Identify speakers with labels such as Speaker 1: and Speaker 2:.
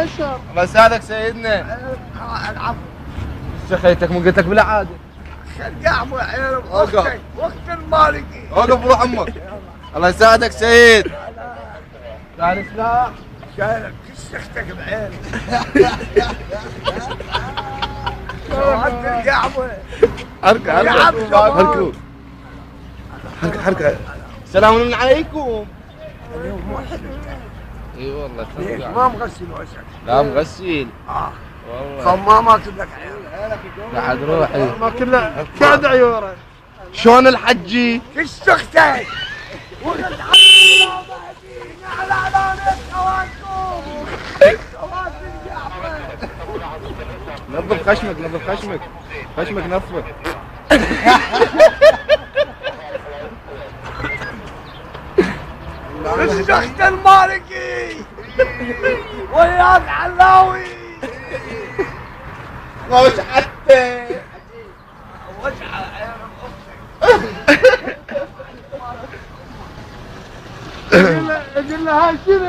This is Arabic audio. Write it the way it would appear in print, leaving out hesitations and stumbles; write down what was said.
Speaker 1: اشرب.
Speaker 2: الله يساعدك سيدنا.
Speaker 1: العفو.
Speaker 2: شخيتك من قلت لك بالعاده.
Speaker 1: شجع ابو عيال اختك واخت المالكي.
Speaker 2: اوقف روح امك. الله يساعدك سيد. تعال سلاح.
Speaker 1: شايلك كش اختك بعين. ترجع ابو.
Speaker 2: حركوا حركوا. السلام عليكم.
Speaker 1: اليوم مو حلو.
Speaker 2: اي والله
Speaker 1: ليش ما مغسل وجهك؟
Speaker 2: لا مغسل.
Speaker 1: والله خمامات لك عيال.
Speaker 2: بعد روحي
Speaker 1: ما كله قاعد عيوره.
Speaker 2: شلون الحجي؟
Speaker 1: كش اختك. وقلت حبيبي على علانة خواتكم.
Speaker 2: نظف خشمك نظف خشمك. خشمك نظفه.
Speaker 1: كش اخت المالكي. وياك علاوي.
Speaker 2: وش حتى
Speaker 1: وجع عيال اختك. اقول له هاي شنو؟